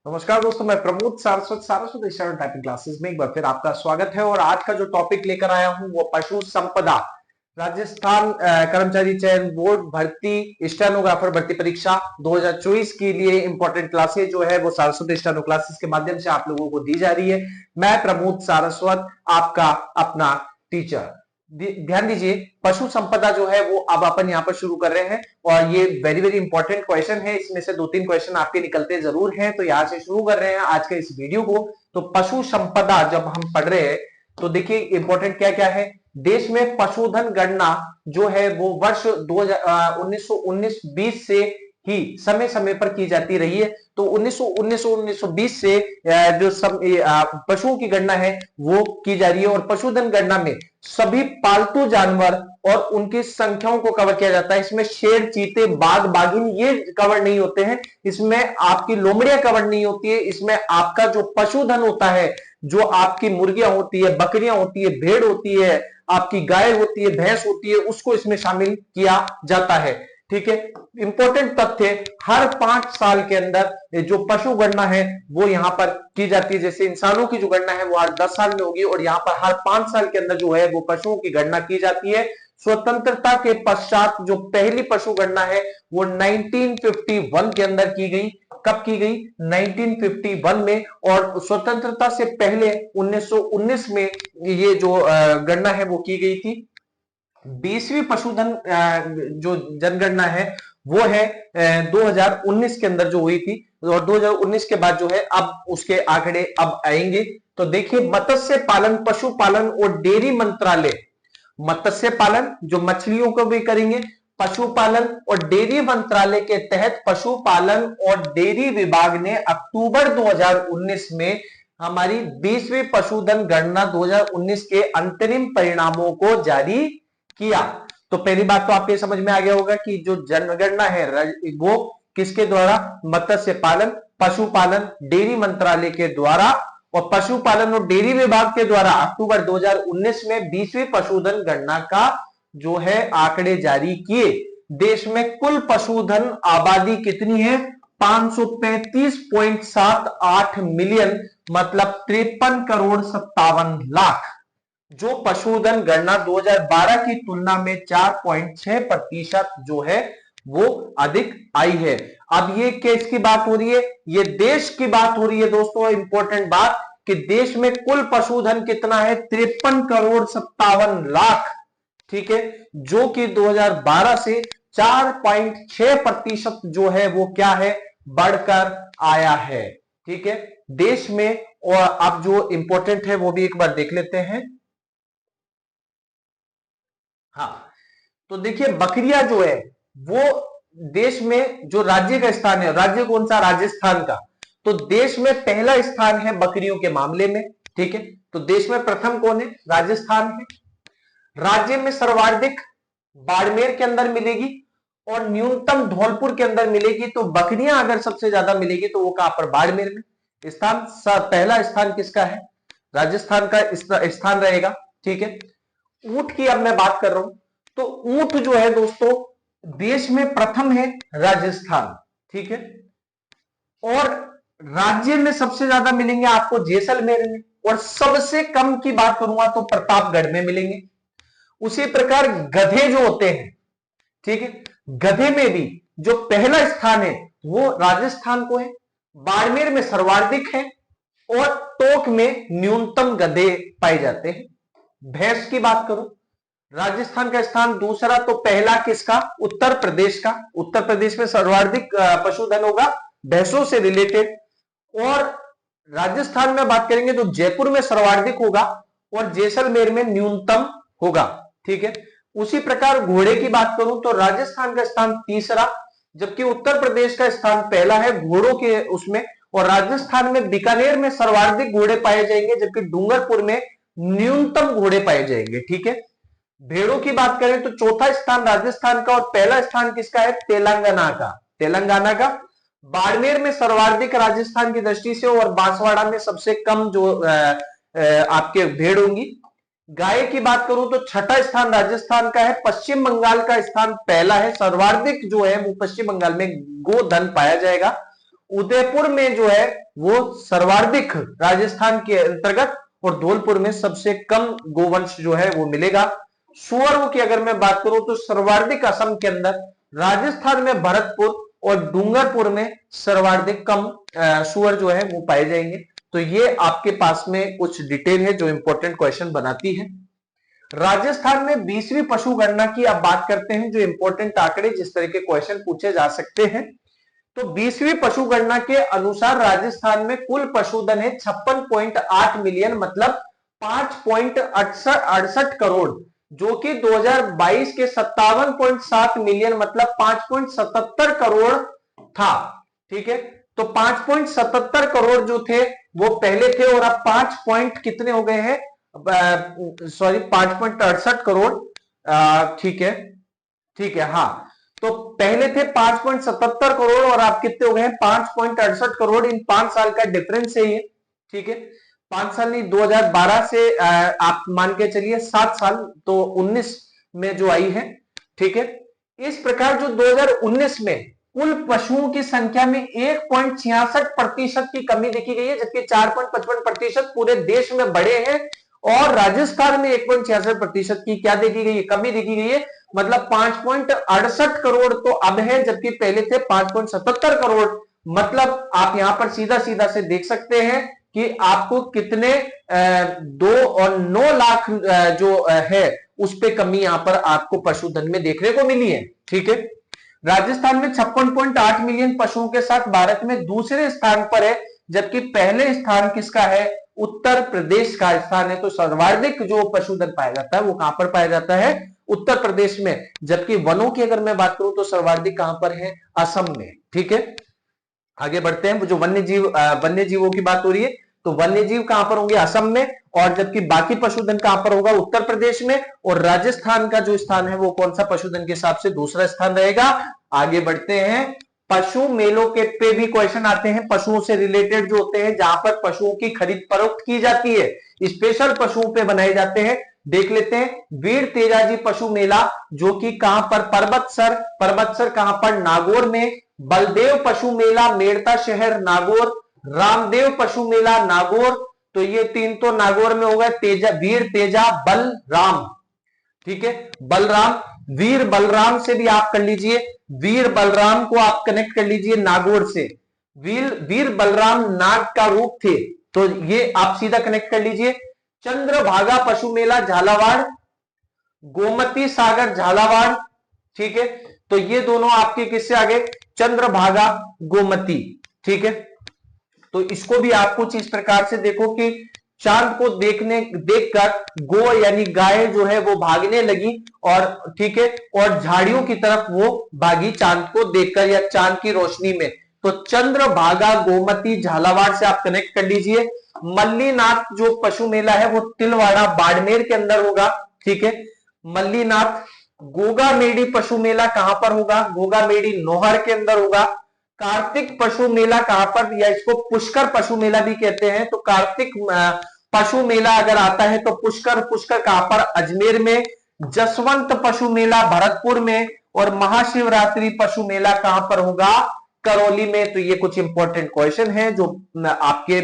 नमस्कार दोस्तों, मैं Pramod Saraswat Saraswat star typing classes में एक बार फिर आपका स्वागत है। और आज का जो टॉपिक लेकर आया हूं वो पशु संपदा राजस्थान कर्मचारी चयन बोर्ड भर्ती स्टेनोग्राफर भर्ती परीक्षा 2024 के लिए इंपॉर्टेंट क्लासेस जो है वो सारस्वत स्टेनो क्लासेस के माध्यम से आप लोगों को दी जा रही है। मैं प्रमोद सारस्वत आपका अपना टीचर। ध्यान दीजिए, पशु संपदा जो है वो अब अपन यहाँ पर शुरू कर रहे हैं और ये वेरी वेरी इंपॉर्टेंट क्वेश्चन है। इसमें से 2-3 क्वेश्चन आपके निकलते जरूर हैं, तो यहाँ से शुरू कर रहे हैं आज के इस वीडियो को। तो पशु संपदा जब हम पढ़ रहे हैं तो देखिए इंपॉर्टेंट क्या क्या है। देश में पशुधन गणना जो है वो वर्ष 1919-20 से ही समय समय पर की जाती रही है। तो 1919 से जो पशुओं की गणना है वो की जा रही है। और पशुधन गणना में सभी पालतू जानवर और उनकी संख्याओं को कवर किया जाता है। इसमें शेर, चीते, बाघ, बाघिन ये कवर नहीं होते हैं। इसमें आपकी लोमड़ियां कवर नहीं होती है। इसमें आपका जो पशुधन होता है, जो आपकी मुर्गियां होती है, बकरियां होती है, भेड़ होती है, आपकी गाय होती है, भैंस होती है, उसको इसमें शामिल किया जाता है। ठीक है, इंपॉर्टेंट तथ्य, हर 5 साल के अंदर जो पशु गणना है वो यहां पर की जाती है। जैसे इंसानों की जो गणना है वो हर 10 साल में होगी और यहाँ पर हर 5 साल के अंदर जो है वो पशुओं की गणना की जाती है। स्वतंत्रता के पश्चात जो पहली पशु गणना है वो 1951 के अंदर की गई। कब की गई? 1951 में। और स्वतंत्रता से पहले 1919 में ये जो गणना है वो की गई थी। 20वीं पशुधन जो जनगणना है वो है 2019 के अंदर जो हुई थी। और 2019 के बाद जो है अब उसके आंकड़े अब आएंगे। तो देखिए, मत्स्य पालन, पशुपालन और डेयरी मंत्रालय, मत्स्य पालन जो मछलियों को भी करेंगे, पशुपालन और डेयरी मंत्रालय के तहत पशुपालन और डेयरी विभाग ने अक्टूबर 2019 में हमारी 20वीं पशुधन गणना 2019 के अंतरिम परिणामों को जारी किया। तो पहली बात तो आपके समझ में आ गया होगा कि जो जनगणना है वो किसके द्वारा? मत्स्य पालन, पशुपालन, डेयरी मंत्रालय के द्वारा और पशुपालन और डेयरी विभाग के द्वारा अक्टूबर 2019 में 20वीं पशुधन गणना का जो है आंकड़े जारी किए। देश में कुल पशुधन आबादी कितनी है? 535.78 मिलियन, मतलब 53 करोड़ 57 लाख। जो पशुधन गणना 2012 की तुलना में 4.6% जो है वो अधिक आई है। अब ये किसकी बात हो रही है? ये देश की बात हो रही है दोस्तों। इंपॉर्टेंट बात कि देश में कुल पशुधन कितना है? 53 करोड़ 57 लाख। ठीक है, जो कि 2012 से 4.6% जो है वो क्या है? बढ़कर आया है। ठीक है, देश में। और अब जो इंपॉर्टेंट है वो भी एक बार देख लेते हैं। हाँ, तो देखिए बकरियां जो है वो देश में जो राज्य का स्थान है, राज्य कौन सा? राजस्थान का। तो देश में पहला स्थान है बकरियों के मामले में। ठीक है, तो देश में प्रथम कौन है? राजस्थान है। राज्य में सर्वाधिक बाड़मेर के अंदर मिलेगी और न्यूनतम धौलपुर के अंदर मिलेगी। तो बकरियां अगर सबसे ज्यादा मिलेगी तो वो कहां पर? बाड़मेर में। स्थान पहला स्थान किसका है? राजस्थान का स्थान रहेगा। ठीक है, ऊंट की अब मैं बात कर रहा हूं। तो ऊंट जो है दोस्तों देश में प्रथम है राजस्थान। ठीक है, और राज्य में सबसे ज्यादा मिलेंगे आपको जैसलमेर में। और सबसे कम की बात करूंगा तो प्रतापगढ़ में मिलेंगे। उसी प्रकार गधे जो होते हैं, ठीक है, गधे में भी जो पहला स्थान है वो राजस्थान को है, बाड़मेर में सर्वाधिक है और टोंक में न्यूनतम गधे पाए जाते हैं। भैंस की बात करूं, राजस्थान का स्थान दूसरा, तो पहला किसका? उत्तर प्रदेश का। उत्तर प्रदेश में सर्वाधिक पशुधन होगा भैंसों से रिलेटेड। और राजस्थान में बात करेंगे तो जयपुर में सर्वाधिक होगा और जैसलमेर में न्यूनतम होगा। ठीक है, उसी प्रकार घोड़े की बात करूं तो राजस्थान का स्थान तीसरा, जबकि उत्तर प्रदेश का स्थान पहला है घोड़ों के उसमें। और राजस्थान में बीकानेर में सर्वाधिक घोड़े पाए जाएंगे, जबकि डूंगरपुर में न्यूनतम घोड़े पाए जाएंगे। ठीक है, भेड़ों की बात करें तो चौथा स्थान राजस्थान का और पहला स्थान किसका है? तेलंगाना का। तेलंगाना का। बाड़मेर में सर्वाधिक राजस्थान की दृष्टि से और बांसवाड़ा में सबसे कम जो आपके भेड़ होंगी। गाय की बात करूं तो छठा स्थान राजस्थान का है, पश्चिम बंगाल का स्थान पहला है। सर्वाधिक जो है वो पश्चिम बंगाल में गोधन पाया जाएगा। उदयपुर में जो है वो सर्वाधिक राजस्थान के अंतर्गत, और धौलपुर में सबसे कम गोवंश जो है वो मिलेगा। सुअरों की अगर मैं बात करूं तो सर्वाधिक असम के अंदर, राजस्थान में भरतपुर और डूंगरपुर में सर्वाधिक कम सुअर जो है वो पाए जाएंगे। तो ये आपके पास में कुछ डिटेल है जो इंपॉर्टेंट क्वेश्चन बनाती है। राजस्थान में 20वीं पशु गणना की अब बात करते हैं, जो इंपॉर्टेंट आंकड़े जिस तरह के क्वेश्चन पूछे जा सकते हैं। तो 20वीं पशु गणना के अनुसार राजस्थान में कुल पशुधन है 56.8 मिलियन, मतलब 5.68 करोड़, जो कि 2022 के 57.7 मिलियन मतलब 5.77 करोड़ था। ठीक है, तो 5.77 करोड़ जो थे वो पहले थे, और अब 5 पॉइंट कितने हो गए हैं, सॉरी 5.68 करोड़। ठीक है, ठीक है, हाँ, तो पहले थे 5.77 करोड़ और आप कितने हो गए हैं 5.68 करोड़। इन 5 साल का डिफरेंस है ये। ठीक है, 5 साल नहीं, 2012 से आप मान के चलिए 7 साल, तो 19 में जो आई है। ठीक है, इस प्रकार जो 2019 में कुल पशुओं की संख्या में 1.66% की कमी देखी गई है, जबकि 4.55% पूरे देश में बढ़े हैं, और राजस्थान में 1.66% की क्या देखी गई है, कमी देखी गई है। मतलब 5.68 करोड़ तो अब है, जबकि पहले थे 5.77 करोड़। मतलब आप यहां पर सीधा सीधा से देख सकते हैं कि आपको कितने 2 और 9 लाख जो है उस पे कमी यहां पर आपको पशुधन में देखने को मिली है। ठीक है, राजस्थान में 56.8 मिलियन पशुओं के साथ भारत में दूसरे स्थान पर है, जबकि पहले स्थान किसका है, उत्तर प्रदेश का स्थान है। तो सर्वाधिक जो पशुधन पाया जाता है वो कहां पर पाया जाता है, उत्तर प्रदेश में। जबकि वनों की अगर मैं बात करूं तो सर्वाधिक कहां पर है, असम में। ठीक है, आगे बढ़ते हैं। जो वन्य जीवों की बात हो रही है, तो वन्य जीव कहां पर होंगे, असम में, और जबकि बाकी पशुधन कहां पर होगा, उत्तर प्रदेश में। और राजस्थान का जो स्थान है वो कौन सा पशुधन के हिसाब से दूसरा स्थान रहेगा। आगे बढ़ते हैं, पशु मेलों के पे भी क्वेश्चन आते हैं, पशुओं से रिलेटेड जो होते हैं, जहां पर पशुओं की खरीद फरोख्त की जाती है, स्पेशल पशुओं पे बनाए जाते हैं। देख लेते हैं, वीर तेजाजी पशु मेला, जो कि कहां पर, परबतसर कहां पर, नागौर में। बलदेव पशु मेला, मेड़ता शहर, नागौर। रामदेव पशु मेला, नागौर। तो ये 3 तो नागौर में होगा। वीर तेजा बलराम। ठीक है, बलराम, वीर बलराम से भी आप कर लीजिए, वीर बलराम को आप कनेक्ट कर लीजिए नागौर से। वीर बलराम नाग का रूप थे, तो ये आप सीधा कनेक्ट कर लीजिए। चंद्रभागा पशु मेला, झालावाड़। गोमती सागर, झालावाड़। ठीक है, तो ये दोनों आपके किससे आगे, चंद्रभागा, गोमती। ठीक है, तो इसको भी आप कुछ इस प्रकार से देखो कि चांद को देखकर गो यानी गाय जो है वो भागने लगी, और ठीक है, और झाड़ियों की तरफ वो भागी चांद को देखकर या चांद की रोशनी में। तो चंद्रभागा, गोमती, झालावाड़ से आप कनेक्ट कर लीजिए। मल्लीनाथ जो पशु मेला है वो तिलवाड़ा, बाड़मेर के अंदर होगा। ठीक है, मल्लीनाथ। गोगा मेडी पशु मेला कहां पर होगा, गोगा मेडी नोहर के अंदर होगा। कार्तिक पशु मेला कहां पर, या इसको पुष्कर पशु मेला भी कहते हैं। तो कार्तिक पशु मेला अगर आता है तो पुष्कर कहां पर, अजमेर में। जसवंत पशु मेला भरतपुर में, और महाशिवरात्रि पशु मेला कहां पर होगा, करौली में। तो ये कुछ इंपॉर्टेंट क्वेश्चन है जो आपके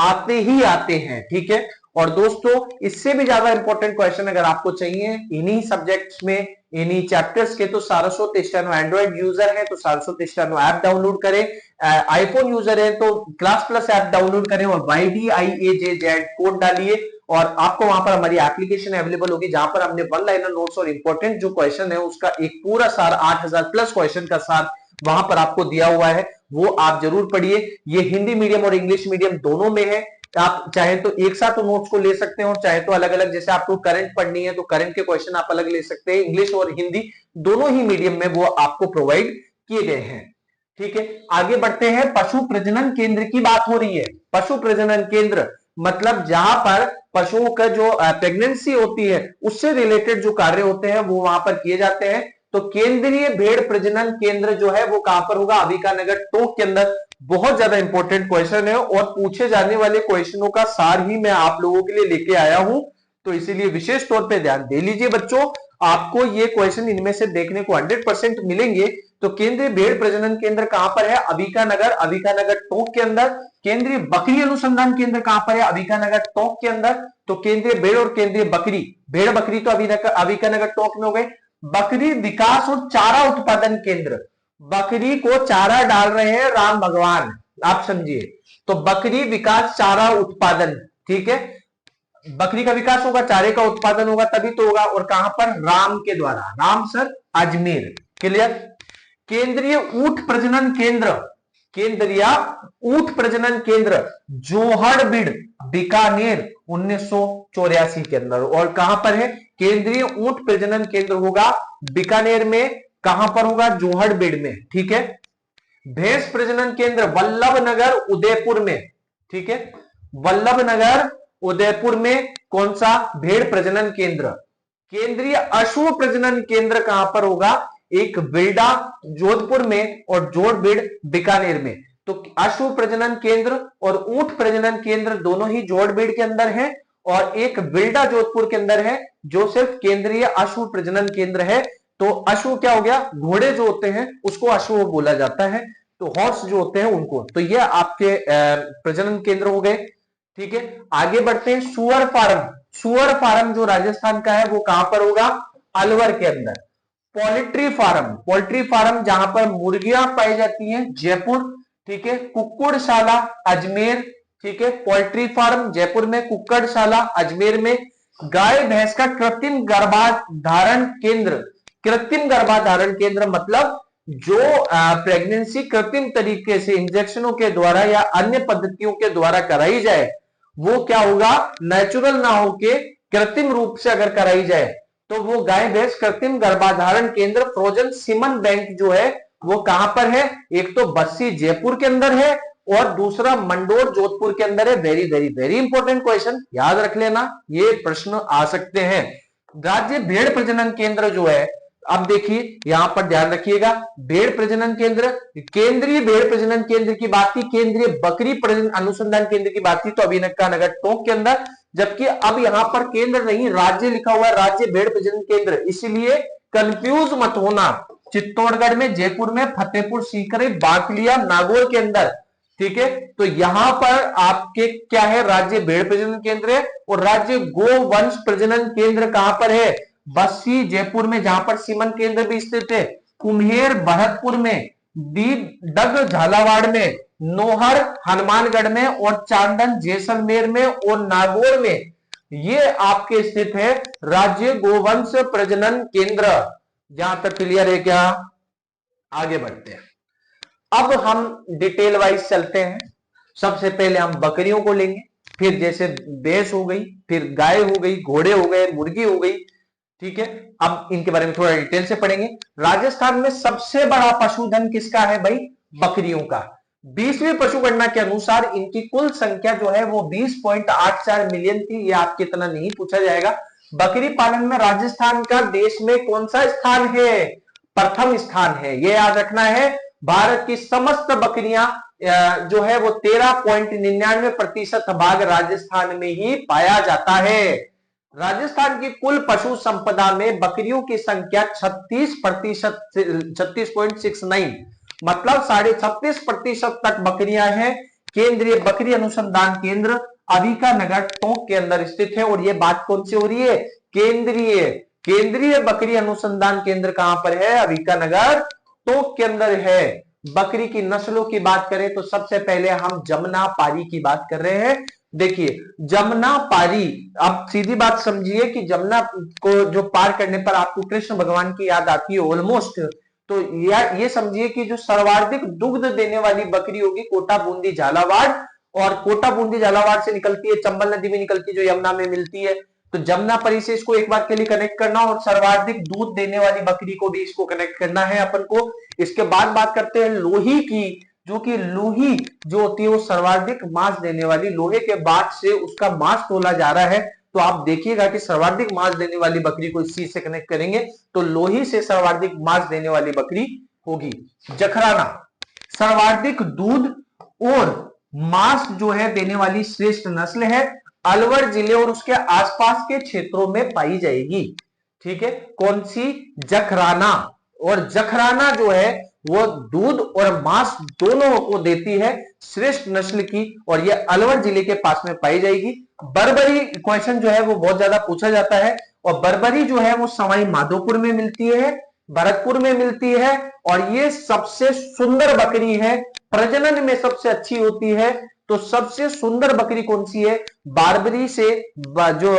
आते ही आते हैं। ठीक है, और दोस्तों इससे भी ज्यादा इंपॉर्टेंट क्वेश्चन अगर आपको चाहिए इन्हीं सब्जेक्ट्स में, इन्हीं चैप्टर्स के, तो सारस्वत स्टेनो एंड्रॉइड यूजर है तो सारस्वत स्टेनो ऐप डाउनलोड करें। आईफोन यूजर है तो क्लास प्लस ऐप डाउनलोड करें और YDIAJZ कोड डालिए, और आपको वहां पर हमारी एप्लीकेशन अवेलेबल होगी, जहां पर हमने 1 लाइनर नोट्स और इंपॉर्टेंट जो क्वेश्चन है उसका एक पूरा सार 8000 प्लस क्वेश्चन का सार वहां पर आपको दिया हुआ है, वो आप जरूर पढ़िए। ये हिंदी मीडियम और इंग्लिश मीडियम दोनों में है। आप चाहे तो एक साथ नोट्स को ले सकते हो, चाहे तो अलग अलग, जैसे आपको करंट पढ़नी है तो करंट के क्वेश्चन आप अलग ले सकते हैं। इंग्लिश और हिंदी दोनों ही मीडियम में वो आपको प्रोवाइड किए गए हैं। ठीक है, आगे बढ़ते हैं। पशु प्रजनन केंद्र की बात हो रही है। पशु प्रजनन केंद्र मतलब जहां पर पशुओं का जो प्रेगनेंसी होती है उससे रिलेटेड जो कार्य होते हैं वो वहां पर किए जाते हैं। तो केंद्रीय भेड़ प्रजनन केंद्र जो है वो कहां पर होगा, अंबिकानगर टोंक के अंदर। बहुत ज्यादा इंपॉर्टेंट क्वेश्चन है और पूछे जाने वाले क्वेश्चनों का सार ही मैं आप लोगों के लिए लेके आया हूं, तो इसीलिए विशेष तौर पे ध्यान दे लीजिए बच्चों। आपको ये क्वेश्चन इनमें से देखने को 100% मिलेंगे, तो केंद्रीय भेड़ प्रजनन केंद्र कहां पर है? अंबिकानगर, अंबिकानगर टोंक के अंदर। केंद्रीय बकरी अनुसंधान केंद्र कहां पर है? अंबिकानगर टोंक के अंदर। तो केंद्रीय भेड़ और केंद्रीय बकरी, भेड़ बकरी तो अंबिकानगर टोंक में हो गए। बकरी विकास और चारा उत्पादन केंद्र, बकरी को चारा डाल रहे हैं राम भगवान, आप समझिए। तो बकरी विकास चारा उत्पादन, ठीक है, बकरी का विकास होगा, चारे का उत्पादन होगा तभी तो होगा। और कहां पर? राम के द्वारा, राम सर अजमेर। क्लियर? केंद्रीय ऊंट प्रजनन केंद्र, केंद्रीय ऊंट प्रजनन केंद्र जोहड़बीड़ बीकानेर 1984 के अंदर। और कहां पर है? केंद्रीय ऊंट प्रजनन केंद्र होगा बीकानेर में। कहां पर होगा? जोहड़बीड़ में, ठीक है। भैंस प्रजनन केंद्र वल्लभनगर उदयपुर में, ठीक है, वल्लभनगर उदयपुर में कौन सा? भेड़ प्रजनन केंद्र। केंद्रीय अश्व प्रजनन केंद्र कहां पर होगा? एक बिल्डा जोधपुर में और जोड़बीड़ बीकानेर में। तो अश्व प्रजनन केंद्र और ऊंट प्रजनन केंद्र दोनों ही जोड़बीड़ के अंदर है, और एक बिल्डा जोधपुर के अंदर है जो सिर्फ केंद्रीय अश्व प्रजनन केंद्र है। तो अश्व क्या हो गया? घोड़े जो होते हैं उसको अश्व बोला जाता है, तो हॉर्स जो होते हैं उनको। तो ये आपके प्रजनन केंद्र हो गए, ठीक है। आगे बढ़ते हैं। सुअर फार्म, सुअर फार्म जो राजस्थान का है वो कहां पर होगा? अलवर के अंदर। पोल्ट्री फार्म, पोल्ट्री फार्म जहां पर मुर्गियां पाई जाती हैं, जयपुर, ठीक है। कुक्कुड़शाला अजमेर, ठीक है, पोल्ट्री फार्म जयपुर में, कुक्कुड़शाला अजमेर में। गाय भैंस का कृत्रिम गर्भाधारण केंद्र, कृत्रिम गर्भाधारण केंद्र मतलब जो प्रेगनेंसी कृत्रिम तरीके से इंजेक्शनों के द्वारा या अन्य पद्धतियों के द्वारा कराई जाए, वो क्या होगा? नेचुरल ना होके कृत्रिम रूप से अगर कराई जाए तो वो गाय भैंस कृत्रिम गर्भाधारण केंद्र फ्रोजन सीमन बैंक जो है वो कहां पर है? एक तो बस्सी जयपुर के अंदर है और दूसरा मंडोर जोधपुर के अंदर है। Very very very important question, याद रख लेना, ये प्रश्न आ सकते हैं। राज्य भेड़ प्रजनन केंद्र जो है, अब देखिए यहां पर ध्यान रखिएगा, भेड़ प्रजनन केंद्र, केंद्रीय भेड़ प्रजनन केंद्र की बात की, केंद्रीय बकरी प्रजनन अनुसंधान केंद्र की बात की तो अंबिकानगर टोंक के अंदर। जबकि अब यहां पर केंद्र नहीं राज्य लिखा हुआ है, राज्य भेड़ प्रजनन केंद्र, इसलिए कंफ्यूज मत होना। चित्तौड़गढ़ में, जयपुर में, फतेहपुर सीकरी, बाकलिया, नागौर के अंदर, ठीक है। तो यहां पर आपके क्या है? राज्य भेड़ प्रजनन केंद्र है। और राज्य गोवंश प्रजनन केंद्र कहां पर है? बस्सी जयपुर में, जहां पर सीमन केंद्र भी स्थित है। कुम्हेर भरतपुर में, डग झालावाड़ में, नोहर हनुमानगढ़ में, और चांदन जैसलमेर में, और नागौर में, ये आपके स्थित है राज्य गोवंश प्रजनन केंद्र। जहां तक क्लियर है क्या? आगे बढ़ते हैं। अब हम डिटेल वाइज चलते हैं। सबसे पहले हम बकरियों को लेंगे, फिर जैसे भैंस हो गई, फिर गाय हो गई, घोड़े हो गए, मुर्गी हो गई, ठीक है। अब इनके बारे में थोड़ा डिटेल से पढ़ेंगे। राजस्थान में सबसे बड़ा पशुधन किसका है भाई? बकरियों का। 20वीं पशु गणना के अनुसार इनकी कुल संख्या जो है वो 20.84 मिलियन थी। ये आपके इतना नहीं पूछा जाएगा। बकरी पालन में राजस्थान का देश में कौन सा स्थान है? प्रथम स्थान है, ये याद रखना है। भारत की समस्त बकरियां जो है वो 13.99% भाग राजस्थान में ही पाया जाता है। राजस्थान की कुल पशु संपदा में बकरियों की संख्या 36%, 36.69, मतलब 36.5% तक बकरियां हैं। केंद्रीय बकरी अनुसंधान केंद्र अंबिकानगर टोंक के अंदर स्थित है। और यह बात कौन सी हो रही है? केंद्रीय बकरी अनुसंधान केंद्र कहां पर है? अंबिकानगर टोंक के अंदर है। बकरी की नस्लों की बात करें तो सबसे पहले हम जमुना पारी की बात कर रहे हैं। देखिए जमुना पारी, आप सीधी बात समझिए कि जमुना को जो पार करने पर आपको कृष्ण भगवान की याद आती है ऑलमोस्ट, तो ये समझिए कि जो सर्वाधिक दुग्ध देने वाली बकरी होगी कोटा बूंदी झालावाड़, और कोटा बूंदी झालावाड़ से निकलती है, चंबल नदी में निकलती है जो यमुना में मिलती है। तो जमुना परी से इसको एक बार के लिए कनेक्ट करना, और सर्वाधिक दूध देने वाली बकरी को भी इसको कनेक्ट करना है अपन को। इसके बाद बात करते हैं लोही की, जो कि लोही जो होती है वो सर्वाधिक मांस देने वाली, लोहे के बाद से उसका मांस तोला जा रहा है। तो आप देखिएगा कि सर्वाधिक मांस देने वाली बकरी को इस चीज से कनेक्ट करेंगे तो लोही से सर्वाधिक मांस देने वाली बकरी होगी। जखराना सर्वाधिक दूध और मांस जो है देने वाली श्रेष्ठ नस्ल है, अलवर जिले और उसके आसपास के क्षेत्रों में पाई जाएगी। ठीक है, कौन सी? जखराना। और जखराना जो है वो दूध और मांस दोनों को देती है, श्रेष्ठ नस्ल की, और ये अलवर जिले के पास में पाई जाएगी। बर्बरी क्वेश्चन जो है वो बहुत ज्यादा पूछा जाता है, और बर्बरी जो है वो सवाई माधोपुर में मिलती है, भरतपुर में मिलती है, और ये सबसे सुंदर बकरी है, प्रजनन में सबसे अच्छी होती है। तो सबसे सुंदर बकरी कौन सी है? बारबरी से जो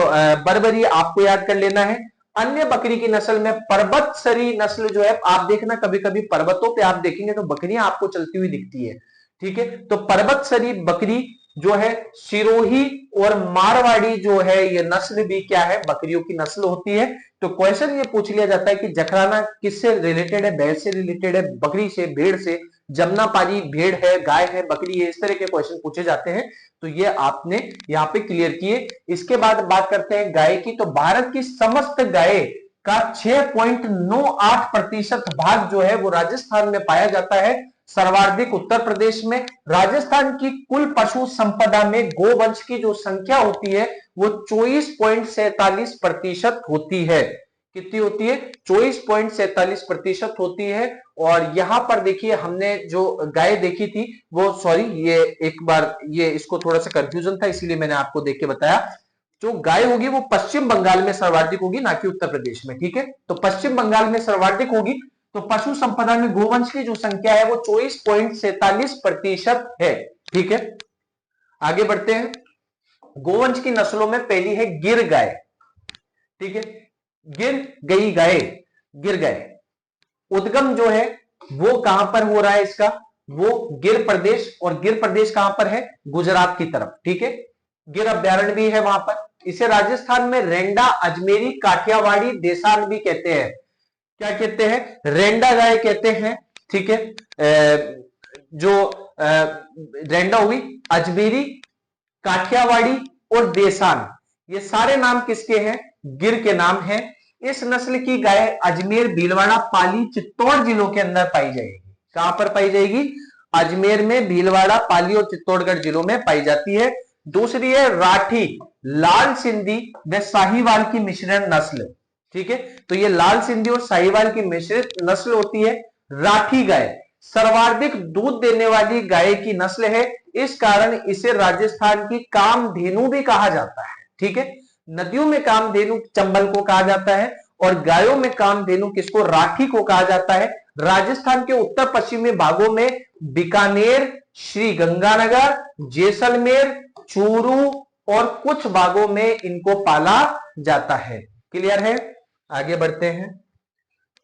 बर्बरी आपको याद कर लेना है। अन्य बकरी की नस्ल में पर्वतसरी नस्ल जो है, आप देखना कभी कभी पर्वतों पे आप देखेंगे तो बकरियां आपको चलती हुई दिखती है, ठीक है। तो पर्वतसरी बकरी जो है, सिरोही और मारवाड़ी जो है, ये नस्ल भी क्या है? बकरियों की नस्ल होती है। तो क्वेश्चन ये पूछ लिया जाता है कि जखराना किससे रिलेटेड है? भैंस से रिलेटेड है, बकरी से, भेड़ से, जमुनापारी भेड़ है, गाय है, बकरी है, इस तरह के क्वेश्चन पूछे जाते हैं। तो ये आपने यहाँ पे क्लियर किए। इसके बाद बात करते हैं गाय की। तो भारत की समस्त गाय का 6.98% भाग जो है वो राजस्थान में पाया जाता है, सर्वाधिक उत्तर प्रदेश में। राजस्थान की कुल पशु संपदा में गोवंश की जो संख्या होती है वो 24.47% होती है। कितनी होती है? 24.47% होती है। और यहां पर देखिए हमने जो गाय देखी थी वो, सॉरी ये एक बार ये इसको थोड़ा सा कंफ्यूजन था, इसीलिए मैंने आपको देख के बताया। जो गाय होगी वो पश्चिम बंगाल में सर्वाधिक होगी, ना कि उत्तर प्रदेश में, ठीक है। तो पश्चिम बंगाल में सर्वाधिक होगी। तो पशु संपदा में गोवंश की जो संख्या है वो 24.47% है, ठीक है। आगे बढ़ते हैं। गोवंश की नस्लों में पहली है गिर गाय, ठीक है। गिर गई गाय, गिर गाय उद्गम जो है वो कहां पर हो रहा है इसका? वो गिर प्रदेश, और गिर प्रदेश कहां पर है? गुजरात की तरफ, ठीक है। गिर अभ्यारण्य भी है वहां पर। इसे राजस्थान में रेंडा, अजमेरी, काठियावाड़ी, देसान भी कहते हैं। क्या कहते हैं? रेंडा गाय कहते हैं, ठीक है। जो रेंडा हुई, अजमेरी, काठियावाड़ी और देसान, ये सारे नाम किसके हैं? गिर के नाम हैं। इस नस्ल की गाय अजमेर, भीलवाड़ा, पाली, चित्तौड़ जिलों के अंदर पाई जाएगी। कहां पर पाई जाएगी? अजमेर में, भीलवाड़ा, पाली और चित्तौड़गढ़ जिलों में पाई जाती है। दूसरी है राठी, लाल सिंधी व साहिवाल की मिश्रण नस्ल, ठीक है। तो ये लाल सिंधी और साहिवाल की मिश्रित नस्ल होती है राठी गाय। सर्वाधिक दूध देने वाली गाय की नस्ल है, इस कारण इसे राजस्थान की कामधेनु भी कहा जाता है, ठीक है। नदियों में कामधेनु चंबल को कहा जाता है, और गायों में कामधेनु किसको? राठी को कहा जाता है। राजस्थान के उत्तर पश्चिमी भागों में बीकानेर, श्री गंगानगर, जैसलमेर, चूरू और कुछ भागों में इनको पाला जाता है। क्लियर है? आगे बढ़ते हैं।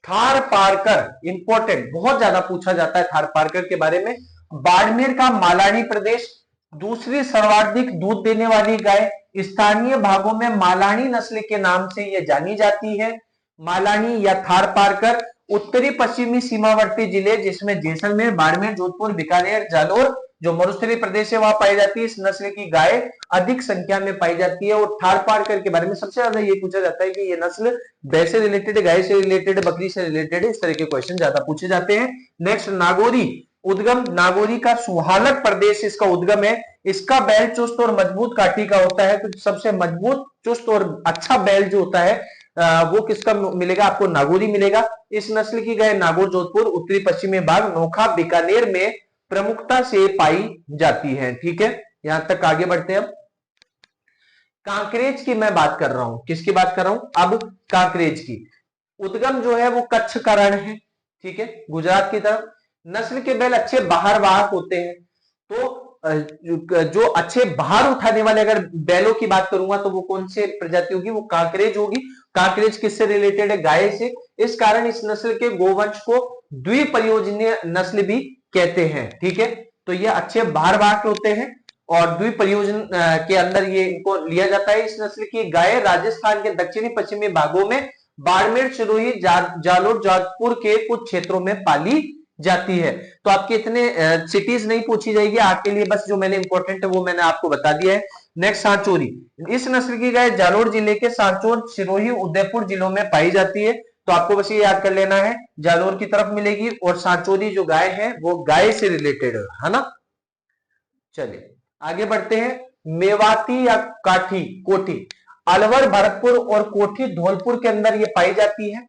थार पारकर इंपॉर्टेंट, बहुत ज्यादा पूछा जाता है थार पारकर के बारे में। बाड़मेर का मालानी प्रदेश, दूसरी सर्वाधिक दूध देने वाली गाय, स्थानीय भागों में मालानी नस्ल के नाम से यह जानी जाती है। मालानी या थार पारकर उत्तरी पश्चिमी सीमावर्ती जिले जिसमें जैसलमेर, बाड़मेर, जोधपुर, बीकानेर, जालोर जो मरुस्थलीय प्रदेश है वहां पाई जाती है। इस नस्ल की गाय अधिक संख्या में पाई जाती है। और थार पारकर के बारे में सबसे ज्यादा ये पूछा जाता है कि ये नस्ल भैंस से रिलेटेड, गाय से रिलेटेड, बकरी से रिलेटेड, इस तरह के क्वेश्चन ज्यादा पूछे जाते हैं। नेक्स्ट, नागौरी उद्गम, नागौरी का सुहालक प्रदेश इसका उद्गम है। इसका बैल चुस्त और मजबूत काठी का होता है। तो सबसे मजबूत, चुस्त और अच्छा बैल जो होता है वो किसका मिलेगा? आपको नागौरी मिलेगा। इस नस्ल की गाय नागौर, जोधपुर, उत्तरी पश्चिमी भाग, नोखा, बीकानेर में प्रमुखता से पाई जाती है, ठीक है। यहां तक आगे बढ़ते हैं। अब कांकरेज की मैं बात कर रहा हूं। किसकी बात कर रहा हूं? अब कांकरेज की। उद्गम जो है वो कच्छ का रण है, ठीक है, गुजरात की तरफ। नस्ल के बैल अच्छे बाहर वाहक होते हैं। तो जो अच्छे बाहर उठाने वाले अगर बैलों की बात करूंगा तो वो कौन से प्रजाति होगी? वो कांकरेज होगी। कांकरेज किससे रिलेटेड है? गाय से। इस कारण इस नस्ल के गोवंश को द्विपरियोजनीय नस्ल भी कहते हैं, ठीक है। तो ये अच्छे बाहर वाहक होते हैं और द्विपरियोजन के अंदर ये इनको लिया जाता है। इस नस्ल की गाय राजस्थान के दक्षिणी पश्चिमी भागों में बाड़मेर, सिरोही, जालोर, जोधपुर के कुछ क्षेत्रों में पाली जाती है। तो आपके इतने सिटीज नहीं पूछी जाएगी आपके लिए, बस जो मैंने इंपॉर्टेंट है वो मैंने आपको बता दिया है। नेक्स्ट, सांचौरी। इस नस्ल की गाय जालोर जिले के सांचौर, सिरोही, उदयपुर जिलों में पाई जाती है। तो आपको बस ये याद कर लेना है, जालोर की तरफ मिलेगी। और सांचौरी जो गाय है वो गाय से रिलेटेड है ना। चलिए आगे बढ़ते हैं। मेवाती या काठी, कोठी, अलवर, भरतपुर और कोठी धौलपुर के अंदर ये पाई जाती है।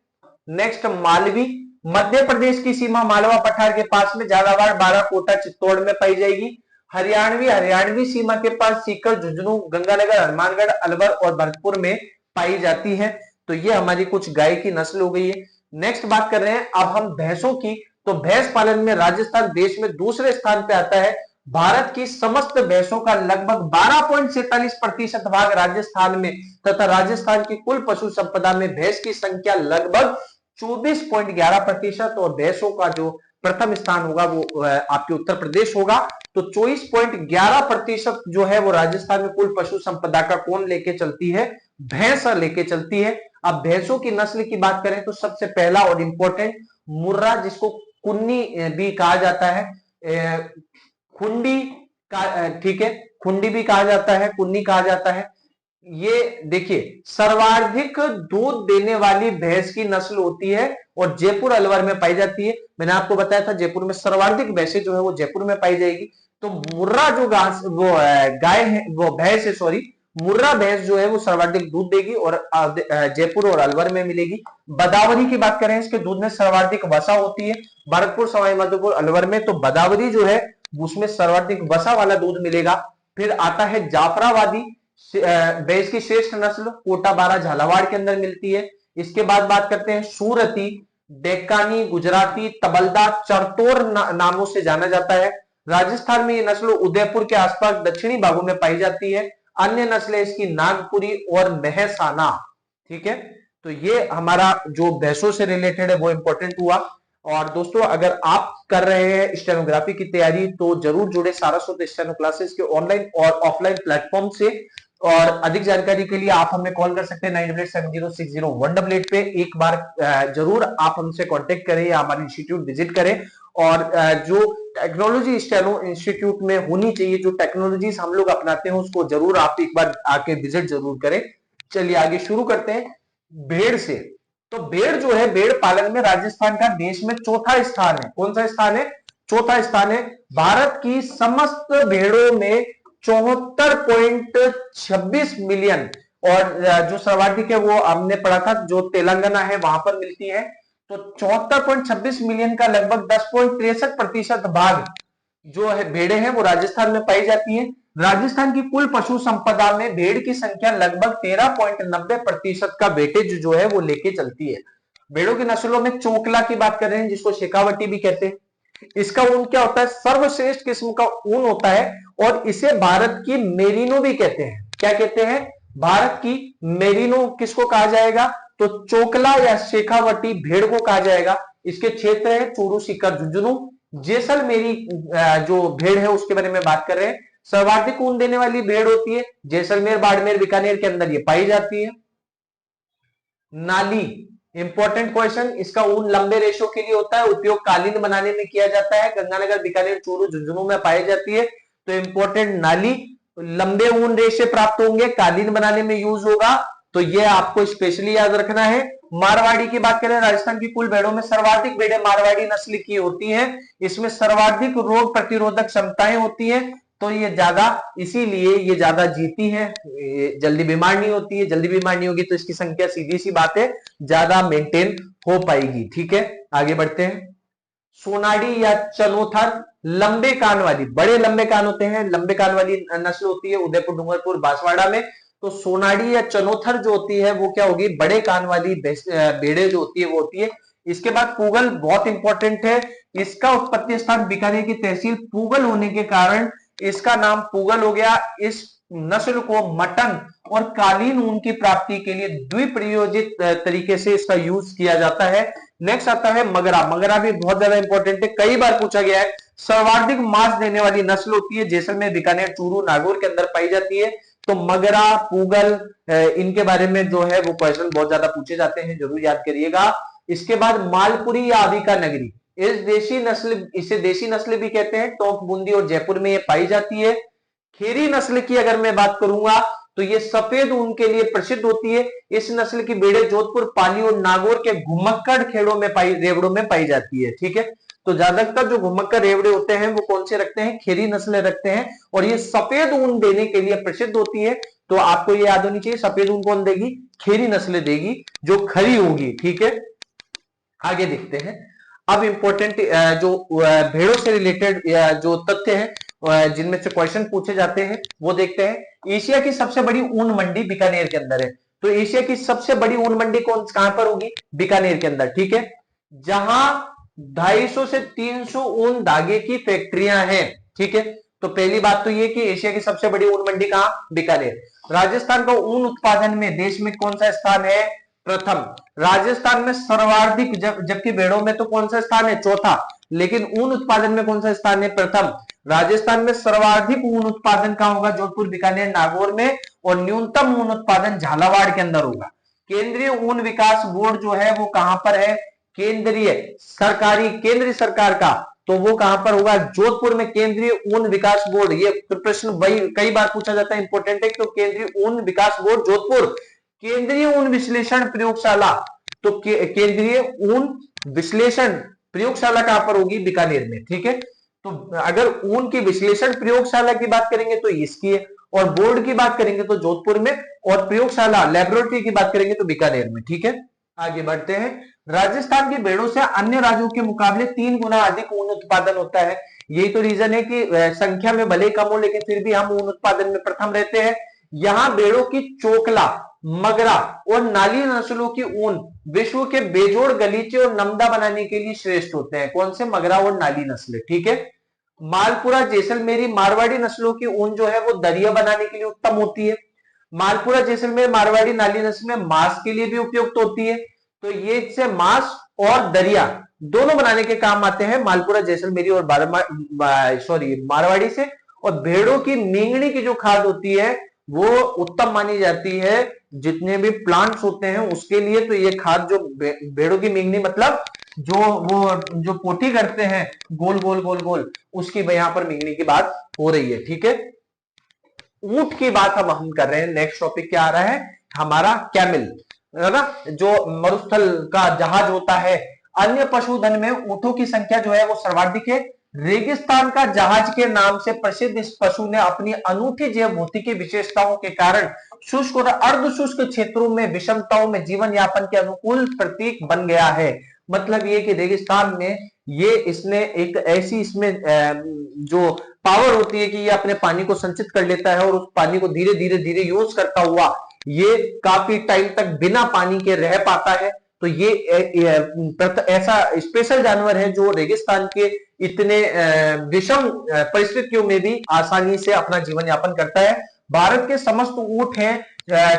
नेक्स्ट, मालवी। मध्य प्रदेश की सीमा मालवा पठार के पास में झालावाड़, बारा, कोटा, चित्तौड़ में पाई जाएगी। हरियाणवी सीमा के पास सीकर, झुंझुनू, गंगानगर, हनुमानगढ़, अलवर और भरतपुर में पाई जाती है। तो ये हमारी कुछ गाय की नस्ल हो गई है। नेक्स्ट बात कर रहे हैं अब हम भैंसों की। तो भैंस पालन में राजस्थान देश में दूसरे स्थान पे आता है। भारत की समस्त भैंसों का लगभग 12.47% भाग राजस्थान में तथा राजस्थान की कुल पशु संपदा में भैंस की संख्या लगभग 24.11% और भैंसों का जो प्रथम स्थान होगा वो आपके उत्तर प्रदेश होगा। तो 24.11% जो है वो राजस्थान में कुल पशु संपदा का कौन लेके चलती है? भैंस लेके चलती है। अब भैंसों की नस्ल की बात करें तो सबसे पहला और इंपॉर्टेंट मुर्रा, जिसको कुन्नी भी कहा जाता है, खुंडी का, ठीक है, खुंडी भी कहा जाता है, कुन्नी कहा जाता है। ये देखिए सर्वाधिक दूध देने वाली भैंस की नस्ल होती है और जयपुर अलवर में पाई जाती है। मैंने आपको बताया था जयपुर में सर्वाधिक भैंसें जो है वो जयपुर में पाई जाएगी। तो मुर्रा जो गाय है, वो भैंस है, सॉरी, मुर्रा भैंस जो है वो सर्वाधिक दूध देगी और जयपुर और अलवर में मिलेगी। बदावरी की बात करें, इसके दूध में सर्वाधिक वसा होती है, भरतपुर, सवाई माधोपुर, अलवर में। तो बदावरी जो है उसमें सर्वाधिक वसा वाला दूध मिलेगा। फिर आता है जाफराबादी भैंस की श्रेष्ठ नस्ल, कोटा, बारा, झालावाड़ के अंदर मिलती है। इसके बाद बात करते हैं सूरती, डेक्कानी, गुजराती, तबलदा, चरतोर नामों से जाना जाता है। राजस्थान में ये नस्ल उदयपुर के आसपास दक्षिणी भागों में पाई जाती है। अन्य नस्लें इसकी नागपुरी और महसाना। ठीक है, तो ये हमारा जो भैंसों से रिलेटेड है वो इंपॉर्टेंट हुआ। और दोस्तों अगर आप कर रहे हैं स्टेनोग्राफी की तैयारी तो जरूर जुड़े सारस्वत स्टेनो क्लासेस के ऑनलाइन और ऑफलाइन प्लेटफॉर्म से। और अधिक जानकारी के लिए आप हमें कॉल कर सकते हैं 98706018 पे। एक बार जरूर आप हमसे कांटेक्ट करें या हमारे इंस्टीट्यूट विजिट करें। और जो टेक्नोलॉजी स्टेनो इंस्टीट्यूट में होनी चाहिए, जो टेक्नोलॉजीज हम लोग अपनाते हैं उसको जरूर आप एक बार आके विजिट जरूर करें। चलिए आगे शुरू करते हैं भेड़ से। तो भेड़ जो है, भेड़ पालन में राजस्थान का देश में चौथा स्थान है। कौन सा स्थान है? चौथा स्थान है। भारत की समस्त भेड़ों में 74.26 मिलियन और जो सर्वाधिक है वो हमने पढ़ा था जो तेलंगाना है वहां पर मिलती है। तो 74.26 मिलियन का लगभग 10.63% भाग जो है भेड़े हैं वो राजस्थान में पाई जाती है। राजस्थान की कुल पशु संपदा में भेड़ की संख्या लगभग 13.90% का वेटेज जो है वो लेके चलती है। भेड़ों की नस्लों में चोकला की बात कर रहे हैं, जिसको शेखावटी भी कहते हैं। इसका ऊन क्या होता है? सर्वश्रेष्ठ किस्म का ऊन होता है और इसे भारत की मेरिनो भी कहते हैं। क्या कहते हैं? भारत की मेरिनो किसको कहा जाएगा? तो चोकला या शेखावटी भेड़ को कहा जाएगा। इसके क्षेत्र है चूरू, सीकर, झुंझुनू। जैसलमेरी जो भेड़ है उसके बारे में बात कर रहे हैं। सर्वाधिक ऊन देने वाली भेड़ होती है जैसलमेर, बाड़मेर, बीकानेर के अंदर ये पाई जाती है। नाली, इंपॉर्टेंट क्वेश्चन, इसका ऊन लंबे रेशों के लिए होता है, उपयोग कालीन बनाने में किया जाता है। गंगानगर, बीकानेर, चूरू, झुंझुनू में पाई जाती है। तो इंपॉर्टेंट नाली, लंबे ऊन रेशे प्राप्त होंगे, कालीन बनाने में यूज होगा। तो ये आपको स्पेशली याद रखना है। मारवाड़ी की बात करें, राजस्थान की कुल भेड़ों में सर्वाधिक भेड़ें मारवाड़ी नस्ल की होती हैं। इसमें सर्वाधिक रोग प्रतिरोधक क्षमताएं होती हैं। तो ये ज्यादा, इसीलिए ये ज्यादा जीती है, जल्दी बीमार नहीं होती है। जल्दी बीमार नहीं होगी तो इसकी संख्या सीधी सी बात है ज्यादा मेंटेन हो पाएगी। ठीक है, आगे बढ़ते हैं। सोनाडी या चनोथर, लंबे कान वाली, बड़े लंबे कान होते हैं, लंबे कान वाली नस्ल होती है उदयपुर, डूंगरपुर, बांसवाड़ा में। तो सोनाडी या चनोथर जो होती है वो क्या होगी? बड़े कान वाली भेड़े जो होती है वो होती है। इसके बाद पूगल बहुत इंपॉर्टेंट है। इसका उत्पत्ति स्थान बीकानेर की तहसील पूगल होने के कारण इसका नाम पूगल हो गया। इस नस्ल को मटन और कालीन ऊन की प्राप्ति के लिए द्विप्रयोजित तरीके से इसका यूज किया जाता है। नेक्स्ट आता है मगरा। मगरा भी बहुत ज्यादा इंपॉर्टेंट है, कई बार पूछा गया है। सर्वाधिक मांस देने वाली नस्ल होती है जैसलमेर, बीकानेर, चूरू, नागौर के अंदर पाई जाती है। तो मगरा, पूगल, इनके बारे में जो है वो क्वेश्चन बहुत ज्यादा पूछे जाते हैं, जरूर याद करिएगा। इसके बाद मालपुरी या आबिका नगरी, इसे देशी नस्ल भी कहते हैं। टोंक, बूंदी और जयपुर में ये पाई जाती है। खेरी नस्ल की अगर मैं बात करूंगा तो ये सफेद ऊन के लिए प्रसिद्ध होती है। इस नस्ल की भेड़ें जोधपुर, पाली और नागौर के घुमक्कड़ खेड़ों में रेवड़ों में पाई जाती है। ठीक है, तो ज्यादातर जो घुमक्कड़ रेवड़े होते हैं वो कौन से रखते हैं? खेरी नस्लें रखते हैं और ये सफेद ऊन देने के लिए प्रसिद्ध होती है। तो आपको ये याद होनी चाहिए, सफेद ऊन कौन देगी? खेरी नस्लें देगी जो खरी होगी। ठीक है, आगे देखते हैं। अब इंपॉर्टेंट जो भेड़ों से रिलेटेड जो तथ्य हैं जिनमें से क्वेश्चन पूछे जाते हैं वो देखते हैं। एशिया की सबसे बड़ी ऊन मंडी बीकानेर के अंदर है। तो एशिया की सबसे बड़ी ऊन मंडी कहां पर होगी? बीकानेर के अंदर, ठीक है, जहां 250 से 300 ऊन धागे की फैक्ट्रियां हैं, ठीक है। तो पहली बात तो ये कि एशिया की सबसे बड़ी ऊन मंडी कहां? बीकानेर। राजस्थान का ऊन उत्पादन में देश में कौन सा स्थान है? प्रथम। राजस्थान में सर्वाधिक, जबकि भेड़ों में तो कौन सा स्थान है? चौथा। लेकिन ऊन उत्पादन में कौन सा स्थान है? प्रथम। राजस्थान में सर्वाधिक ऊन उत्पादन कहां होगा? जोधपुर, बीकानेर, नागौर में। और न्यूनतम ऊन उत्पादन झालावाड़ के अंदर होगा। केंद्रीय ऊन विकास बोर्ड जो है वो कहां पर है? केंद्रीय सरकारी, केंद्रीय सरकार का, तो वो कहां पर होगा? जोधपुर में केंद्रीय ऊन विकास बोर्ड। ये प्रश्न वही कई बार पूछा जाता है, इंपॉर्टेंट है। तो केंद्रीय ऊन विकास बोर्ड जोधपुर। केंद्रीय ऊन विश्लेषण प्रयोगशाला, तो केंद्रीय ऊन विश्लेषण प्रयोगशाला कहां पर होगी? बीकानेर में, ठीक है। तो अगर ऊन की विश्लेषण प्रयोगशाला की बात करेंगे तो इसकी है, और बोर्ड की बात करेंगे तो जोधपुर में, और प्रयोगशाला लेबोरेटरी की बात करेंगे तो बीकानेर में, ठीक है। आगे बढ़ते हैं। राजस्थान की भेड़ों से अन्य राज्यों के मुकाबले 3 गुना अधिक ऊन उत्पादन होता है। यही तो रीजन है कि संख्या में भले कम हो लेकिन फिर भी हम ऊन उत्पादन में प्रथम रहते हैं। यहां भेड़ों की चोकला, मगरा और नाली नस्लों की ऊन विश्व के बेजोड़ गलीचे और नमदा बनाने के लिए श्रेष्ठ होते हैं। कौन से? मगरा और नाली नस्लें, ठीक है। मालपुरा, जैसलमेरी, मारवाड़ी नस्लों की ऊन जो है वो दरिया बनाने के लिए उत्तम होती है। मालपुरा, जैसलमेर, मारवाड़ी, नाली नस्ल में मांस के लिए भी उपयुक्त होती है। तो ये इससे मांस और दरिया दोनों बनाने के काम आते हैं मालपुरा, जैसलमेरी और मारवाड़ी से। और भेड़ों की मींगनी की जो खाद होती है वो उत्तम मानी जाती है जितने भी प्लांट्स होते हैं उसके लिए। तो ये खाद जो भेड़ों की मींगनी मतलब जो पोटी करते हैं गोल गोल गोल गोल, उसकी यहां पर मींगनी की बात हो रही है, ठीक है। ऊंट की बात अब हम कर रहे हैं। नेक्स्ट टॉपिक क्या आ रहा है हमारा? कैमल, है ना, जो मरुस्थल का जहाज होता है। अन्य पशुधन में ऊंटों की संख्या जो है वो सर्वाधिक है। रेगिस्तान का जहाज के नाम से प्रसिद्ध इस पशु ने अपनी अनूठी जैव भौतिकी विशेषताओं के कारण शुष्क और अर्ध शुष्क क्षेत्रों में विषमताओं में जीवन यापन के अनुकूल प्रतीक बन गया है। मतलब ये कि रेगिस्तान में ये इसने एक ऐसी इसमें जो पावर होती है कि ये अपने पानी को संचित कर लेता है और उस पानी को धीरे धीरे धीरे यूज करता हुआ ये काफी टाइम तक बिना पानी के रह पाता है। तो ये ऐसा स्पेशल जानवर है जो रेगिस्तान के इतने विषम परिस्थितियों में भी आसानी से अपना जीवन यापन करता है। भारत के समस्त ऊंट हैं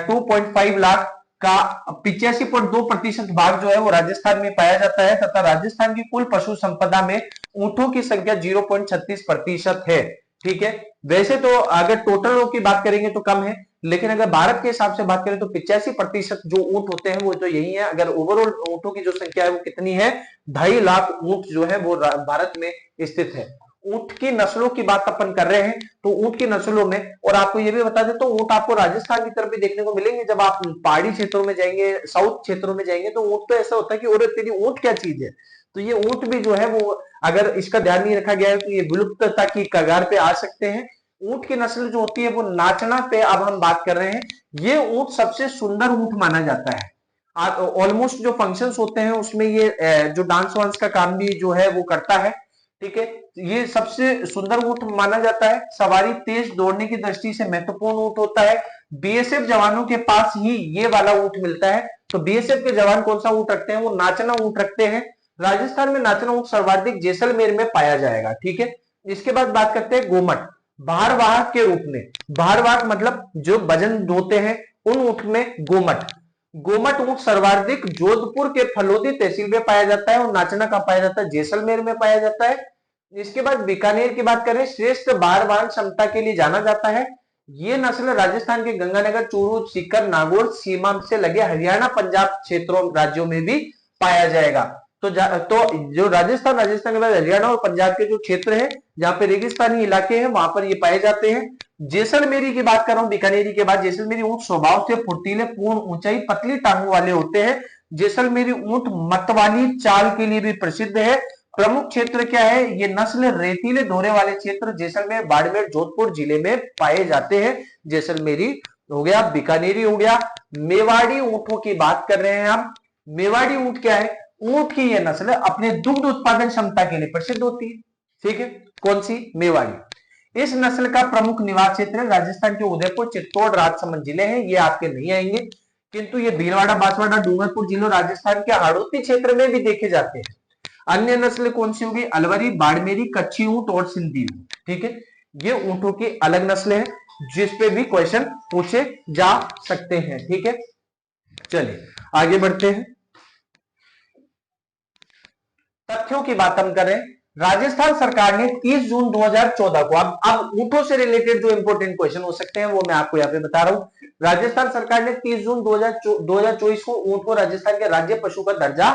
2.5 लाख का 85.2% भाग जो है वो राजस्थान में पाया जाता है, तथा राजस्थान की कुल पशु संपदा में ऊंटों की संख्या 0.36% है, ठीक है। वैसे तो अगर टोटल की बात करेंगे तो कम है, लेकिन अगर भारत के हिसाब से बात करें तो 85% जो ऊंट होते हैं वो तो यही है। अगर ओवरऑल ऊंटों की जो संख्या है वो कितनी है? 2.5 लाख ऊंट जो है वो भारत में स्थित है। ऊंट की नस्लों की बात अपन कर रहे हैं तो ऊंट की नस्लों में, और आपको ये भी बता दें तो ऊंट आपको राजस्थान की तरफ भी देखने को मिलेंगे। जब आप पहाड़ी क्षेत्रों में जाएंगे, साउथ क्षेत्रों में जाएंगे तो ऊंट तो ऐसा होता है कि और तेरी ऊंट क्या चीज है। तो ये ऊंट भी जो है वो अगर इसका ध्यान नहीं रखा गया है तो ये विलुप्तता की कगार पे आ सकते हैं। ऊंट की नस्ल जो होती है वो नाचना पे अब हम बात कर रहे हैं। ये ऊंट सबसे सुंदर ऊंट माना जाता है। ऑलमोस्ट जो फंक्शंस होते हैं उसमें ये जो डांस वांस का काम भी जो है वो करता है, ठीक है। ये सबसे सुंदर ऊंट माना जाता है। सवारी तेज दौड़ने की दृष्टि से महत्वपूर्ण ऊंट होता है। बीएसएफ जवानों के पास ही ये वाला ऊंट मिलता है। तो बीएसएफ के जवान कौन सा ऊंट रखते हैं? वो नाचना ऊंट रखते हैं। राजस्थान में नाचना ऊंट सर्वाधिक जैसलमेर में पाया जाएगा, ठीक है। इसके बाद बात करते हैं गोमट, भारवाहक के रूप में। भारवाहक मतलब जो वजन ढोते हैं उन ऊंट में गोमट ऊंट सर्वाधिक जोधपुर के फलोदी तहसील में पाया जाता है, और नाचना कहां पाया जाता है? जैसलमेर में पाया जाता है। इसके बाद बीकानेर की बात करें, श्रेष्ठ भारवाहन क्षमता के लिए जाना जाता है। ये नस्ल राजस्थान के गंगानगर, चूरू, सीकर, नागौर सीमा से लगे हरियाणा, पंजाब क्षेत्रों राज्यों में भी पाया जाएगा। तो जो राजस्थान के बाद हरियाणा और पंजाब के जो क्षेत्र है जहां पे रेगिस्तानी इलाके हैं वहां पर ये पाए जाते हैं। जैसलमेरी की बात कर रहा हूं बीकानेरी के बाद। जैसलमेरी ऊंट स्वभाव से फुर्तीले, पूर्ण ऊंचाई, पतली टांगों वाले होते हैं। जैसलमेरी ऊंट मतवाली चाल के लिए भी प्रसिद्ध है। प्रमुख क्षेत्र क्या है? ये नस्ल रेतीले दौरे वाले क्षेत्र जैसलमेर, बाड़मेर, जोधपुर जिले में पाए जाते हैं। जैसलमेरी हो गया, बीकानेरी हो गया। मेवाड़ी ऊंटों की बात कर रहे हैं हम। मेवाड़ी ऊंट क्या है? ऊंट की यह नस्ल अपने दुग्ध उत्पादन क्षमता के लिए प्रसिद्ध होती है। ठीक है, कौन सी? मेवाड़ी। इस नस्ल का प्रमुख निवास क्षेत्र राजस्थान के उदयपुर, चित्तौड़, राजसमंद जिले हैं। ये आपके नहीं आएंगे, किंतु ये भीलवाड़ा, बांसवाड़ा, डूंगरपुर जिलों, राजस्थान के हाड़ौती क्षेत्र में भी देखे जाते हैं। अन्य नस्ल कौन सी होगी? अलवरी, बाड़मेरी, कच्ची ऊंट और सिंधी ऊंट। ठीक है, ये ऊंटों की अलग नस्ल है जिसपे भी क्वेश्चन पूछे जा सकते हैं। ठीक है, चलिए आगे बढ़ते हैं। तथ्यों की बात हम करें, राजस्थान सरकार ने 30 जून 2014 को, अब ऊंटों से रिलेटेड जो इंपॉर्टेंट क्वेश्चन हो सकते हैं वो मैं आपको यहां पे बता रहा हूं। राजस्थान सरकार ने 30 जून 2024 को ऊंट को राजस्थान के राज्य पशु का दर्जा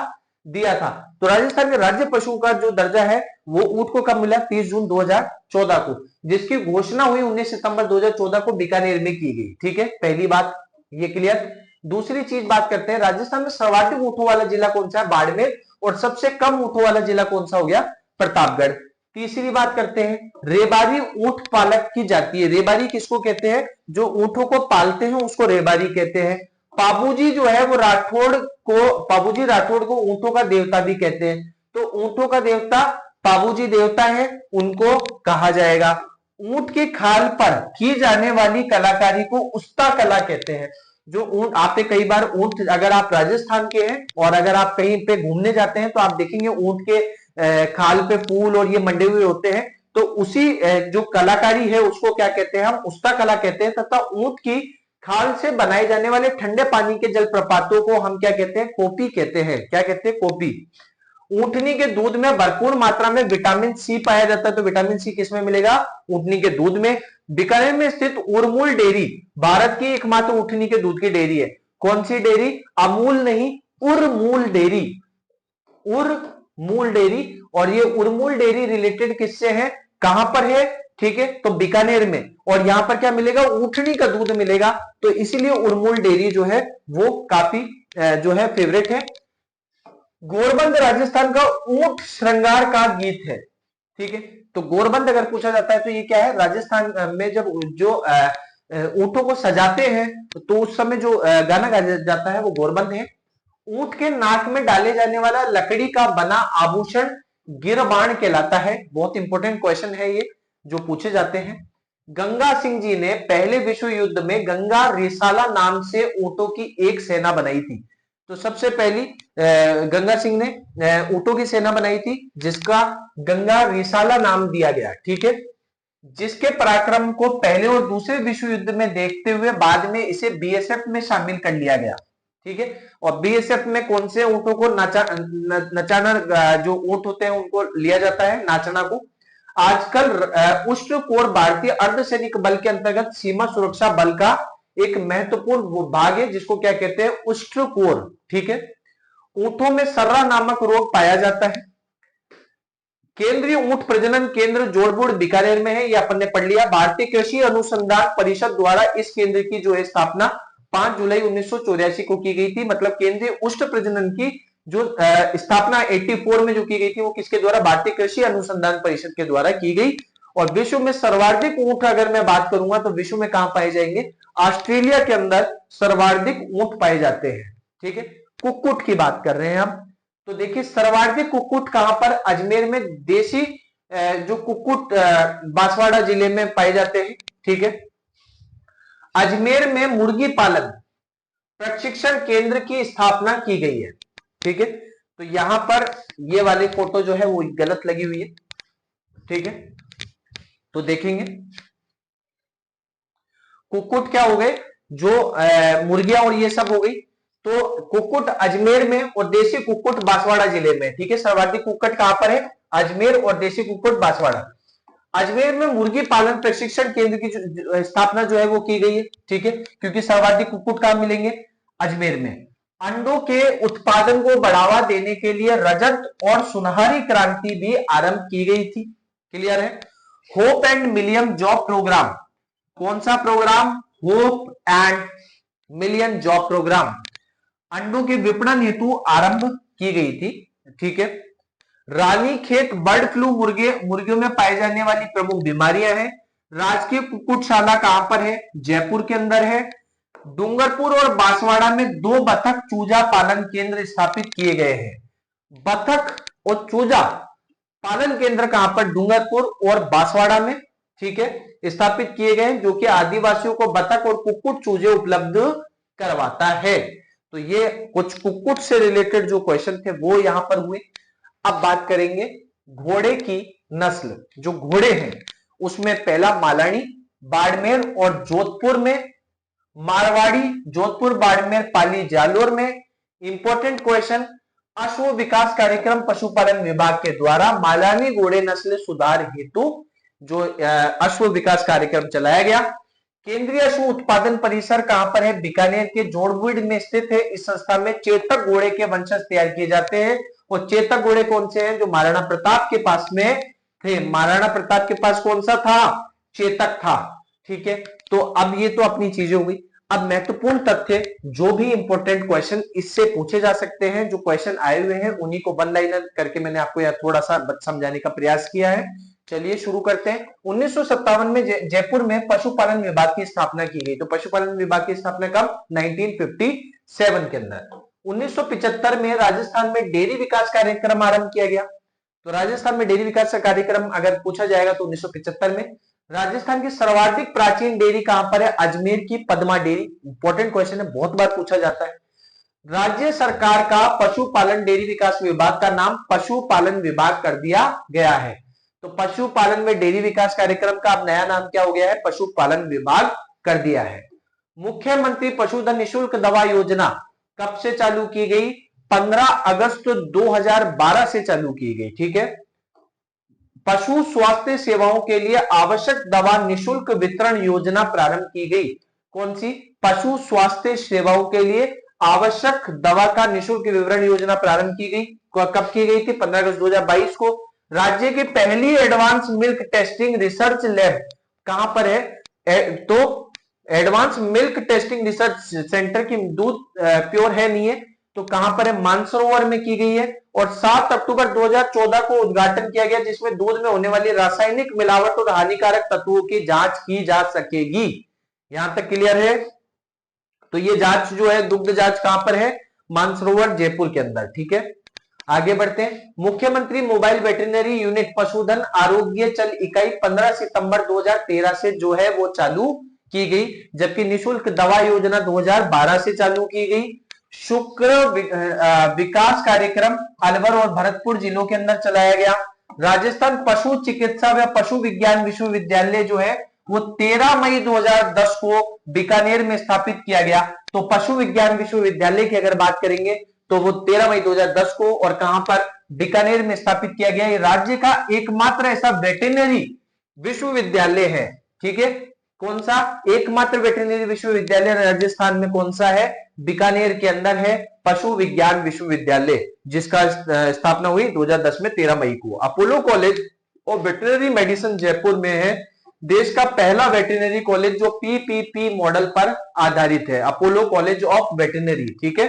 दिया था। तो राजस्थान के राज्य पशु का जो दर्जा है वो ऊंट को कब मिला? 30 जून 2014 को, जिसकी घोषणा हुई 19 सितंबर 2014 को बीकानेर में की गई। ठीक है, पहली बात ये क्लियर। दूसरी चीज बात करते हैं, राजस्थान में सर्वाधिक ऊंटों वाला जिला कौन सा है? बाड़मेर। और सबसे कम ऊंटों वाला जिला कौन सा हो गया? प्रतापगढ़। तीसरी बात करते हैं, रेबारी ऊंट पालक की जाती है। रेबारी किसको कहते हैं? जो ऊंटों को पालते हैं उसको रेबारी कहते हैं। पाबूजी जो है वो पाबूजी राठौड़ को ऊंटों का देवता भी कहते हैं। तो ऊंटों का देवता पाबूजी देवता है, उनको कहा जाएगा। ऊंट की खाल पर की जाने वाली कलाकारी को उस्ता कला कहते हैं। जो ऊंट, आपने कई बार ऊंट, अगर आप राजस्थान के हैं और अगर आप कहीं पे घूमने जाते हैं तो आप देखेंगे ऊंट के खाल पे फूल और ये मंडे हुए होते हैं। तो उसी जो कलाकारी है उसको क्या कहते हैं? हम उस्ता कला कहते हैं। तथा ऊंट की खाल से बनाए जाने वाले ठंडे पानी के जलप्रपातों को हम क्या कहते हैं? कोपी कहते हैं। क्या कहते हैं? कोपी। ऊंटनी के दूध में भरपूर मात्रा में विटामिन सी पाया जाता है। तो विटामिन सी किसमें मिलेगा? ऊंटनी के दूध में। बीकानेर में स्थित उर्मूल डेयरी भारत की एकमात्र ऊंटनी के दूध की डेयरी है। कौन सी डेयरी? अमूल नहीं, उर्मूल डेयरी। उर्मूल डेयरी। और ये उर्मूल डेयरी रिलेटेड किससे है? कहां पर है? ठीक है, तो बीकानेर में। और यहां पर क्या मिलेगा? ऊंटनी का दूध मिलेगा। तो इसीलिए उर्मूल डेयरी जो है वो काफी जो है फेवरेट है। गोरबंद राजस्थान का ऊंट श्रृंगार का गीत है। ठीक है, तो गोरबंद अगर पूछा जाता है तो ये क्या है? राजस्थान में जब जो ऊंटों को सजाते हैं तो उस समय जो गाना गाया जाता है वो गोरबंद है। ऊंट के नाक में डाले जाने वाला लकड़ी का बना आभूषण गिरबान कहलाता है। बहुत इंपॉर्टेंट क्वेश्चन है ये जो पूछे जाते हैं। गंगा सिंह जी ने पहले विश्व युद्ध में गंगा रिसाला नाम से ऊंटों की एक सेना बनाई थी। तो सबसे पहली गंगा सिंह ने ऊंटों की सेना बनाई थी जिसका गंगा रिसाला नाम दिया गया। ठीक है, जिसके पराक्रम को पहले और दूसरे विश्व युद्ध में देखते हुए बाद में इसे बीएसएफ में शामिल कर लिया गया। ठीक है, और बीएसएफ में कौन से ऊंटों को नचाना, जो ऊंट होते हैं उनको लिया जाता है नाचना को। आजकल उष्ट्र कोर भारतीय अर्धसैनिक बल के अंतर्गत सीमा सुरक्षा बल का एक महत्वपूर्ण भाग है जिसको क्या कहते हैं? उष्ट्र कोर। ठीक है, ऊंटों में सर्रा नामक रोग पाया जाता है। केंद्रीय ऊंट प्रजनन केंद्र जोधपुर बीकानेर में है, ये अपन ने पढ़ लिया। भारतीय कृषि अनुसंधान परिषद द्वारा इस केंद्र की जो है स्थापना 5 जुलाई 1984 को की गई थी। मतलब केंद्रीय ऊष्ट प्रजनन की जो स्थापना 84 में जो की गई थी वो किसके द्वारा? भारतीय कृषि अनुसंधान परिषद के द्वारा की गई। और विश्व में सर्वाधिक ऊंट अगर मैं बात करूंगा तो विश्व में कहां पाए जाएंगे? ऑस्ट्रेलिया के अंदर सर्वाधिक ऊंट पाए जाते हैं। ठीक है, कुक्कुट की बात कर रहे हैं हम। तो देखिए सर्वाधिक कुक्कुट कहां पर? अजमेर में। देसी जो कुक्कुट बांसवाड़ा जिले में पाए जाते हैं। ठीक है, अजमेर में मुर्गी पालन प्रशिक्षण केंद्र की स्थापना की गई है। ठीक है, तो यहां पर ये वाली फोटो जो है वो गलत लगी हुई है। ठीक है, तो देखेंगे कुक्कुट क्या हो गए? जो मुर्गियां और ये सब हो गई। तो कुक्कुट अजमेर में और देसी कुक्कुट बांसवाड़ा जिले में। ठीक है, सर्वाधिक कुक्कुट कहां पर है? अजमेर और देसी कुक्कुट बांसवाड़ा। अजमेर में मुर्गी पालन प्रशिक्षण केंद्र की स्थापना जो है वो की गई है। ठीक है, क्योंकि सर्वाधिक कुक्कुट कहां मिलेंगे? अजमेर में। अंडों के उत्पादन को बढ़ावा देने के लिए रजत और सुनहरी क्रांति भी आरंभ की गई थी। क्लियर है? Hope and million job programme. कौन सा programme? Hope and million job programme अंडों के विपणन हेतु आरंभ की गई थी। ठीक है, रानीखेत बर्ड फ्लू मुर्गियों में पाई जाने वाली प्रमुख बीमारियां हैं। राजकीय कुक्कुटशाला कहां पर है? जयपुर के अंदर है। डूंगरपुर और बांसवाड़ा में 2 बतख चूजा पालन केंद्र स्थापित किए गए हैं। बतख और चूजा पालन केंद्र कहां पर, डूंगरपुर और बांसवाड़ा में, ठीक है, स्थापित किए गए, जो कि आदिवासियों को बतख और कुक्कुट चूजे उपलब्ध करवाता है। तो ये कुछ कुक्कुट से रिलेटेड जो क्वेश्चन थे वो यहां पर हुए। अब बात करेंगे घोड़े की नस्ल। जो घोड़े हैं उसमें पहला मालानी, बाड़मेर और जोधपुर में, मारवाड़ी, जोधपुर, बाड़मेर, पाली, जालोर में। इंपॉर्टेंट क्वेश्चन, अश्व विकास कार्यक्रम पशुपालन विभाग के द्वारा मालानी घोड़े नस्ल सुधार हेतु जो अश्व विकास कार्यक्रम चलाया गया। केंद्रीय अश्व उत्पादन परिसर कहां पर है, बीकानेर के जोड़बुड़ में स्थित है। इस संस्था में चेतक घोड़े के वंशज तैयार किए जाते हैं। और चेतक घोड़े कौन से हैं, जो महाराणा प्रताप के पास में थे। महाराणा प्रताप के पास कौन सा था, चेतक था, ठीक है। तो अब ये तो अपनी चीजें हो गई। अब महत्वपूर्ण तथ्य, जो भी इंपॉर्टेंट क्वेश्चन इससे पूछे जा सकते हैं, जो क्वेश्चन आए हुए हैं उन्हीं को वन लाइनर करके मैंने आपको यह थोड़ा सा समझाने का प्रयास किया है। चलिए शुरू करते हैं। 1957 में जयपुर में पशुपालन विभाग की स्थापना की गई। तो पशुपालन विभाग की स्थापना कब, 1957 के अंदर। 1975 में राजस्थान में डेयरी विकास कार्यक्रम आरंभ किया गया। तो राजस्थान में डेयरी विकास कार्यक्रम अगर पूछा जाएगा तो 1975 में। राजस्थान की सर्वाधिक प्राचीन डेयरी कहां पर है, अजमेर की पद्मा डेयरी। इंपॉर्टेंट क्वेश्चन है, बहुत बार पूछा जाता है। राज्य सरकार का पशुपालन डेयरी विकास विभाग का नाम पशुपालन विभाग कर दिया गया है। तो पशुपालन में डेयरी विकास कार्यक्रम का अब नया नाम क्या हो गया है, पशुपालन विभाग कर दिया है। मुख्यमंत्री पशुधन निःशुल्क दवा योजना कब से चालू की गई, 15 अगस्त 2012 से चालू की गई, ठीक है। पशु स्वास्थ्य सेवाओं के लिए आवश्यक दवा निःशुल्क वितरण योजना प्रारंभ की गई। कौन सी, पशु स्वास्थ्य सेवाओं के लिए आवश्यक दवा का निःशुल्क वितरण योजना प्रारंभ की गई। कब की गई थी, 15 अगस्त 2022 को। राज्य की पहली advance milk testing research lab कहां पर है, तो advance milk testing research centre की दूध प्योर है नहीं है, तो कहां पर है, मानसरोवर में की गई है। और 7 अक्टूबर 2014 को उद्घाटन किया गया, जिसमें दूध में होने वाली रासायनिक मिलावट और हानिकारक तत्वों की जांच की जा सकेगी। यहां तक क्लियर है। तो ये जांच जो है, दुग्ध जांच कहां पर है, मानसरोवर जयपुर के अंदर, ठीक है। आगे बढ़ते हैं। मुख्यमंत्री मोबाइल वेटरनरी यूनिट पशुधन आरोग्य चल इकाई 15 सितंबर 2013 से जो है वो चालू की गई, जबकि निःशुल्क दवा योजना 2012 से चालू की गई। शुक्र विकास कार्यक्रम अलवर और भरतपुर जिलों के अंदर चलाया गया। राजस्थान पशु चिकित्सा व पशु विज्ञान विश्वविद्यालय जो है वो 13 मई 2010 को बीकानेर में स्थापित किया गया। तो पशु विज्ञान विश्वविद्यालय की अगर बात करेंगे तो वो 13 मई 2010 को, और कहां पर, बीकानेर में स्थापित किया गया। ये राज्य का एकमात्र ऐसा वेटरनरी विश्वविद्यालय है, ठीक है। कौन सा, एकमात्र वेटरनरी विश्वविद्यालय राजस्थान में कौन सा है, बीकानेर के अंदर है, पशु विज्ञान विश्वविद्यालय, जिसका स्थापना हुई 2010 में 13 मई को। Apollo college of veterinary medicine Jaipur में है, देश का पहला वेटरनरी कॉलेज जो पीपीपी मॉडल पर आधारित है, अपोलो कॉलेज ऑफ वेटरनरी, ठीक है।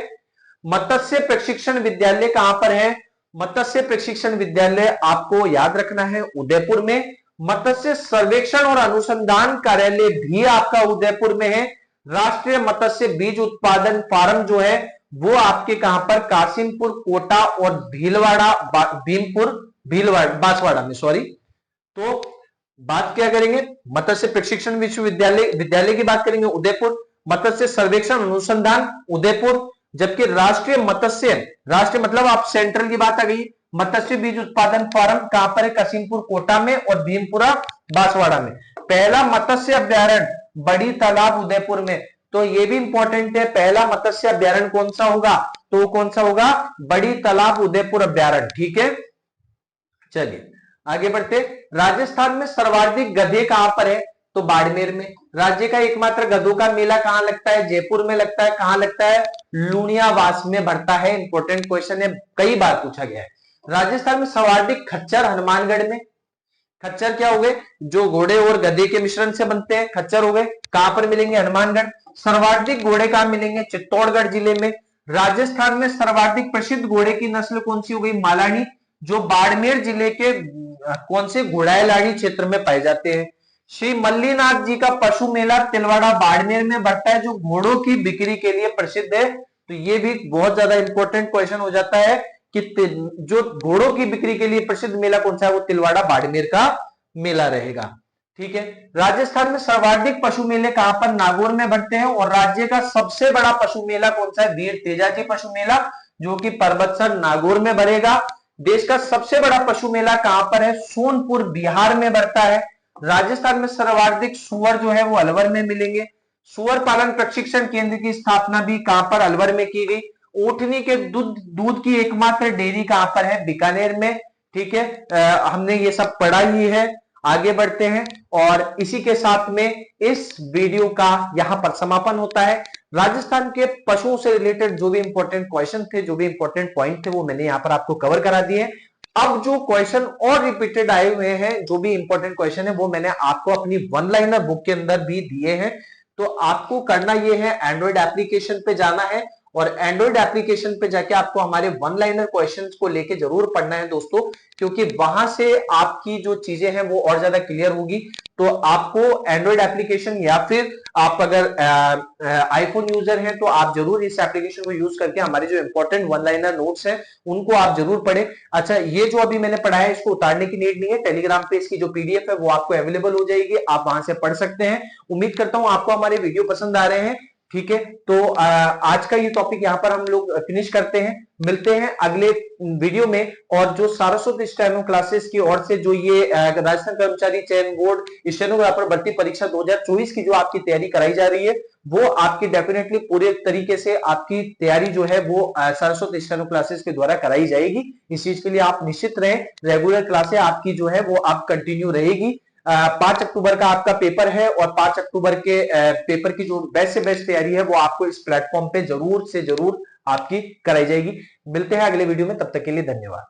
मत्स्य प्रशिक्षण विद्यालय कहां पर है, मत्स्य प्रशिक्षण विद्यालय आपको याद रखना है उदयपुर में। मत्स्य सर्वेक्षण और अनुसंधान कार्यालय भी आपका उदयपुर में है। राष्ट्रीय मत्स्य बीज उत्पादन फार्म जो है वो आपके कहां पर, कासिमपुर, कोटा और भीलवाड़ा, भीमपुर, भीलवाड़ा, बांसवाड़ा में, सॉरी। तो बात क्या करेंगे, मत्स्य प्रशिक्षण विद्यालय की बात करेंगे उदयपुर, मत्स्य सर्वेक्षण अनुसंधान उदयपुर, जबकि राष्ट्रीय मतलब आप सेंट्रल की बात आ गई। मत्स्य बीज उत्पादन फार्म कहां पर है, कासिमपुर, कोटा में, और भीमपुरा, बांसवाड़ा में। पहला मत्स्य अभ्यारण्य बड़ी तालाब उदयपुर में। तो ये भी इंपॉर्टेंट है, पहला मत्स्य अभ्यारण्य कौन सा होगा, तो कौन सा होगा, बड़ी तालाब उदयपुर अभ्यारण्य, ठीक है। चलिए आगे बढ़ते। राजस्थान में सर्वाधिक गधे कहां पर है, तो बाड़मेर में। राज्य का एकमात्र गधों का मेला कहां लगता है, जयपुर में लगता है। कहां लगता है, लुणियावास में भरता है। इंपॉर्टेंट क्वेश्चन है, कई बार पूछा गया है। राजस्थान में सर्वाधिक खच्चर हनुमानगढ़ में। खच्चर क्या हो गए, जो घोड़े और गधे के मिश्रण से बनते हैं, खच्चर हो गए। कहां पर मिलेंगे, हनुमानगढ़। सर्वाधिक घोड़े कहां मिलेंगे, चित्तौड़गढ़ जिले में। राजस्थान में सर्वाधिक प्रसिद्ध घोड़े की नस्ल कौन सी हो गई, मालानी, जो बाड़मेर जिले के कौन से घोड़ाईलाड़ी क्षेत्र में पाए जाते हैं। श्री मल्लीनाथ जी का पशु मेला तिलवाड़ा बाड़मेर में बढ़ता है, जो घोड़ों की बिक्री के लिए प्रसिद्ध है। तो ये भी बहुत ज्यादा इंपॉर्टेंट क्वेश्चन हो जाता है कि जो घोड़ों की बिक्री के लिए प्रसिद्ध मेला कौन सा है, वो तिलवाड़ा बाड़मेर का मेला रहेगा। ठीक है। राजस्थान में सर्वाधिक पशु मेले कहां पर, नागौर में बढ़ते हैं। और राज्य का सबसे बड़ा पशु मेला कौन सा है, वीर तेजाजी पशु मेला, जो कि पर्वतसर नागौर में बढ़ेगा। देश का सबसे बड़ा पशु मेला कहां पर है, सोनपुर बिहार में बढ़ता है। राजस्थान में सर्वाधिक सुअर जो है वो अलवर में मिलेंगे। सुअर पालन प्रशिक्षण केंद्र की स्थापना भी कहां पर, अलवर में की गई। ऊंटनी के दूध की एकमात्र डेयरी कहां पर है, बीकानेर में। ठीक है। हमने ये सब पढ़ा ही है। आगे बढ़ते हैं और इसी के साथ में इस वीडियो का यहां पर समापन होता है। राजस्थान के पशुओं से रिलेटेड जो भी इंपॉर्टेंट क्वेश्चन थे, जो भी इंपॉर्टेंट पॉइंट थे, वो मैंने यहां पर आपको कवर करा दिए। अब जो क्वेश्चन और रिपीटेड आए हुए हैं, जो भी इंपॉर्टेंट क्वेश्चन है, वो मैंने आपको अपनी वन लाइनर बुक के अंदर भी दिए हैं। तो आपको करना यह है, एंड्रॉइड एप्लीकेशन पे जाना है और एंड्रॉइड एप्लीकेशन पे जाके आपको हमारे वन लाइनर क्वेश्चंस को लेके जरूर पढ़ना है दोस्तों, क्योंकि वहां से आपकी जो चीजें हैं वो और ज्यादा क्लियर होगी। तो आपको एंड्रॉइड एप्लीकेशन या फिर आप अगर आईफोन यूजर हैं तो आप जरूर इस एप्लीकेशन को यूज करके हमारे जो इंपॉर्टेंट वन लाइनर नोट्स हैं उनको आप जरूर पढ़ें। अच्छा, ये जो अभी मैंने पढ़ा है इसको उतारने की नीड नहीं है, टेलीग्राम पे इसकी जो पीडीएफ है वो आपको अवेलेबल हो जाएगी, आप वहां से पढ़ सकते हैं। उम्मीद करता हूं आपको हमारे वीडियो पसंद आ रहे हैं। ठीक है। तो आज का ये टॉपिक यहां पर हम लोग फिनिश करते हैं। मिलते हैं अगले वीडियो में। और जो सारस्वत स्टेनो क्लासेस की ओर से जो ये राजस्थान कर्मचारी चयन बोर्ड स्टेनोग्राफर भर्ती परीक्षा 2024 की जो आपकी तैयारी कराई जा रही है, वो आपकी डेफिनेटली पूरे तरीके से आपकी तैयारी जो है वो सारस्वत स्टेनो क्लासेस के द्वारा कराई जाएगी। इस चीज के लिए आप निश्चित रहें, रेगुलर क्लासें आपकी जो है वो आप कंटिन्यू रहेगी। 5 अक्टूबर का आपका पेपर है और 5 अक्टूबर के पेपर की जो बेस्ट से बेस्ट तैयारी है वो आपको इस प्लेटफॉर्म पे जरूर से जरूर आपकी कराई जाएगी। मिलते हैं अगले वीडियो में, तब तक के लिए धन्यवाद।